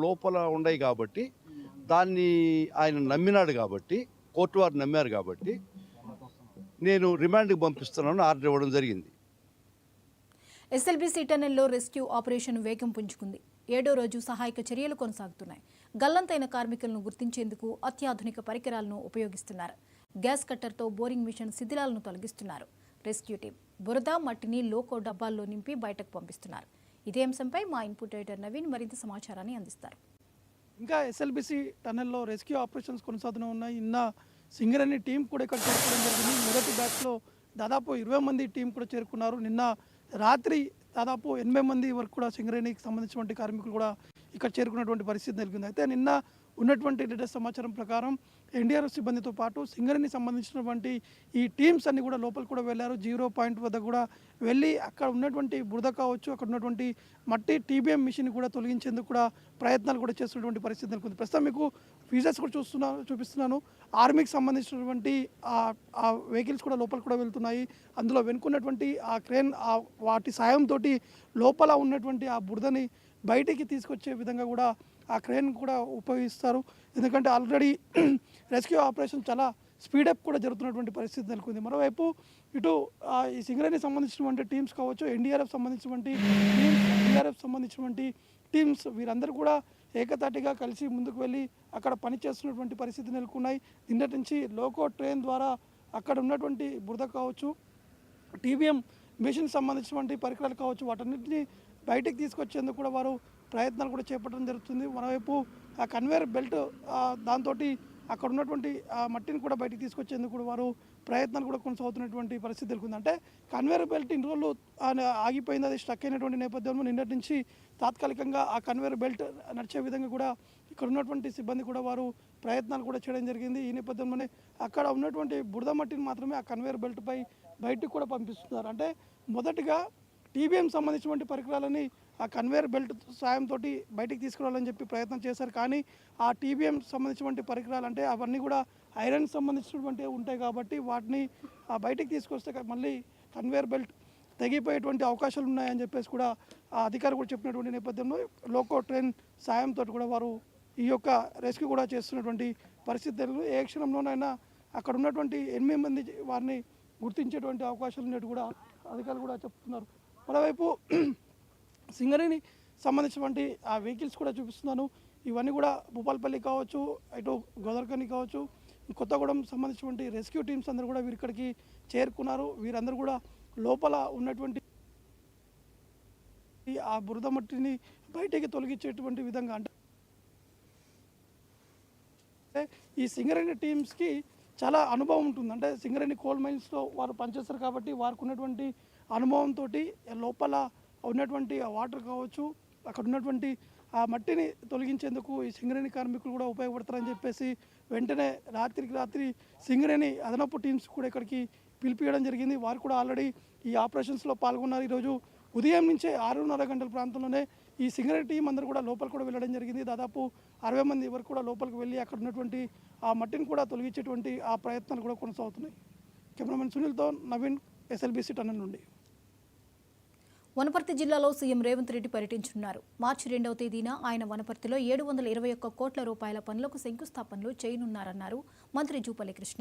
లోపల ఉన్నాయి కాబట్టి దాన్ని ఆయన నమ్మినాడు కాబట్టి కోర్టు వారు నమ్మారు కాబట్టి నేను రిమాండ్కి పంపిస్తున్నాను ఆర్డర్ ఇవ్వడం జరిగింది. ఎస్ఎల్బీసీ టన్నెల్లో రెస్క్యూ ఆపరేషన్ వేగం పుంజుకుంది. 7వ రోజు సహాయక చర్యలు కొనసాగుతున్నాయి. గల్లంతైన కార్మికులను గుర్తించేందుకు అత్యాధునిక పరికరాలను ఉపయోగిస్తున్నారు. గ్యాస్ కట్టర్తో బోరింగ్ మిషన్ శిథిలాలను తొలగిస్తున్నారు. రెస్క్యూ టీం బురద మట్టిని లోకో డబ్బాల్లో నింపి బయటకు పంపిస్తున్నారు. ఇదే అంశంపై మా ఇన్పుట్ ఎడిటర్ నవీన్ మరింత సమాచారాన్ని అందిస్తారు. ఇంకా ఎస్ఎల్బీసీ టన్నెల్లో రెస్క్యూ ఆపరేషన్స్ కొనసాగుతూ ఉన్నాయి. నిన్న సింగరేణి టీం కూడా ఇక్కడ చేరుకోవడం జరిగింది. మొదటి బ్యాచ్లో దాదాపు 20 మంది టీం కూడా చేరుకున్నారు. నిన్న రాత్రి దాదాపు 80 మంది వరకు కూడా సింగరేణికి సంబంధించినటువంటి కార్మికులు కూడా ఇక్కడ చేరుకున్నటువంటి పరిస్థితి నెలకొంది. అయితే నిన్న ఉన్నటువంటి లేటెస్ట్ సమాచారం ప్రకారం ఎన్డీఆర్ఎఫ్ సిబ్బందితో పాటు సింగరేణికి సంబంధించినటువంటి ఈ టీమ్స్ అన్ని కూడా లోపలికి కూడా వెళ్ళారు. 0 పాయింట్ వద్ద కూడా వెళ్ళి అక్కడ ఉన్నటువంటి బురద కావచ్చు, అక్కడ ఉన్నటువంటి మట్టి టీబీఎం మిషన్ కూడా తొలగించేందుకు కూడా ప్రయత్నాలు కూడా చేస్తున్నటువంటి పరిస్థితి నెలకొంది. ప్రస్తుతం మీకు ఫీజర్స్ కూడా చూపిస్తున్నాను. ఆర్మీకి సంబంధించినటువంటి ఆ వెహికల్స్ కూడా లోపలికి కూడా వెళ్తున్నాయి. అందులో వెనుకున్నటువంటి ఆ క్రేన్ వాటి సాయంతో లోపల ఉన్నటువంటి ఆ బురదని బయటికి తీసుకొచ్చే విధంగా కూడా ఆ క్రేన్ కూడా ఉపయోగిస్తారు. ఎందుకంటే ఆల్రెడీ రెస్క్యూ ఆపరేషన్ చాలా స్పీడప్ కూడా జరుగుతున్నటువంటి పరిస్థితి నెలకొంది. మరోవైపు ఇటు ఈ సింగరేణికి సంబంధించినటువంటి టీమ్స్ కావచ్చు, ఎన్డీఆర్ఎఫ్ సంబంధించినటువంటి టీమ్స్ వీరందరూ కూడా ఏకతాటిగా కలిసి ముందుకు వెళ్ళి అక్కడ పనిచేస్తున్నటువంటి పరిస్థితి నెలకొన్నాయి. నిన్నటి నుంచి లోకో ట్రైన్ ద్వారా అక్కడ ఉన్నటువంటి బురద కావచ్చు, టీబీఎం మిషన్ సంబంధించినటువంటి పరికరాలు కావచ్చు, వాటన్నిటిని బయటికి తీసుకొచ్చేందుకు కూడా వారు ప్రయత్నాలు కూడా చేపట్టడం జరుగుతుంది. మరోవైపు ఆ కన్వేయర్ బెల్ట్ దాంతో అక్కడ ఉన్నటువంటి ఆ మట్టిని కూడా బయటికి తీసుకొచ్చేందుకు కూడా వారు ప్రయత్నాలు కూడా కొనసాగుతున్నటువంటి పరిస్థితి తెలుస్తుంది. అంటే కన్వేయర్ బెల్ట్ ఇన్ని రోజులు ఆగిపోయింది, అది స్టక్ అయినటువంటి నేపథ్యంలో నిన్నటి నుంచి తాత్కాలికంగా ఆ కన్వేయర్ బెల్ట్ నడిచే విధంగా కూడా ఇక్కడ ఉన్నటువంటి సిబ్బంది కూడా వారు ప్రయత్నాలు కూడా చేయడం జరిగింది. ఈ నేపథ్యంలోనే అక్కడ ఉన్నటువంటి బురద మట్టిని మాత్రమే ఆ కన్వేయర్ బెల్ట్పై బయటకు కూడా పంపిస్తున్నారు. అంటే మొదటిగా టీబీఎం సంబంధించినటువంటి పరికరాలని ఆ కన్వేయర్ బెల్ట్ సాయంతో బయటికి తీసుకురావాలని చెప్పి ప్రయత్నం చేశారు. కానీ ఆ టీబీఎం సంబంధించినటువంటి పరికరాలు అంటే అవన్నీ కూడా ఐరన్ సంబంధించినటువంటి ఉంటాయి కాబట్టి వాటిని బయటికి తీసుకొస్తే మళ్ళీ కన్వేయర్ బెల్ట్ తెగిపోయేటువంటి అవకాశాలు ఉన్నాయని చెప్పేసి కూడా ఆ అధికారి కూడా చెప్పినటువంటి నేపథ్యంలో లోకో ట్రైన్ సాయంతో కూడా వారు ఈ యొక్క రెస్క్యూ కూడా చేస్తున్నటువంటి పరిస్థితి. ఏ క్షణంలోనైనా అక్కడ ఉన్నటువంటి 8 మంది వారిని గుర్తించేటువంటి అవకాశాలు ఉన్నట్టు కూడా అధికారులు కూడా చెప్తున్నారు. మరోవైపు సింగరేణి సంబంధించినటువంటి ఆ వెహికల్స్ కూడా చూపిస్తున్నాను. ఇవన్నీ కూడా భూపాలపల్లి కావచ్చు, ఇటు గోదర్కని కావచ్చు, కొత్తగూడెం సంబంధించినటువంటి రెస్క్యూ టీమ్స్ అందరూ కూడా వీరిక్కడికి చేరుకున్నారు. వీరందరూ కూడా లోపల ఉన్నటువంటి ఆ బురద మట్టిని బయటికి తొలగించేటువంటి విధంగా, అంటే ఈ సింగరేణి టీమ్స్కి చాలా అనుభవం ఉంటుంది. అంటే సింగరేణి కోల్ మైన్స్లో వారు పనిచేస్తారు కాబట్టి వారికి ఉన్నటువంటి అనుభవంతో లోపల ఉన్నటువంటి ఆ వాటర్ కావచ్చు, అక్కడ ఉన్నటువంటి ఆ మట్టిని తొలగించేందుకు ఈ సింగరేణి కార్మికులు కూడా ఉపయోగపడతారని చెప్పేసి వెంటనే రాత్రికి రాత్రి సింగరేణి అదనపు టీమ్స్ కూడా ఇక్కడికి పిలిపియడం జరిగింది. వారు కూడా ఆల్రెడీ ఈ ఆపరేషన్స్లో పాల్గొన్నారు. ఈరోజు ఉదయం నుంచే 6:30 గంటల ప్రాంతంలోనే ఈ సింగరేణి టీం అందరూ కూడా లోపలికి కూడా వెళ్ళడం జరిగింది. దాదాపు 60 మంది వరకు కూడా లోపలికి వెళ్ళి అక్కడ ఉన్నటువంటి ఆ మట్టిని కూడా తొలగించేటువంటి ఆ ప్రయత్నాలు కూడా కొనసాగుతున్నాయి. కెమెరామెన్ సునీల్తో నవీన్, ఎస్ఎల్బీసీ టన్నెల్ నుండి. వనపర్తి జిల్లాలో సీఎం రేవంత్ రెడ్డి పర్యటించనున్నారు. మార్చి 2వ తేదీన ఆయన వనపర్తిలో 721 కోట్ల రూపాయల పనులకు శంకుస్థాపనలు చేయనున్నారన్నారు మంత్రి జూపల్లి కృష్ణ.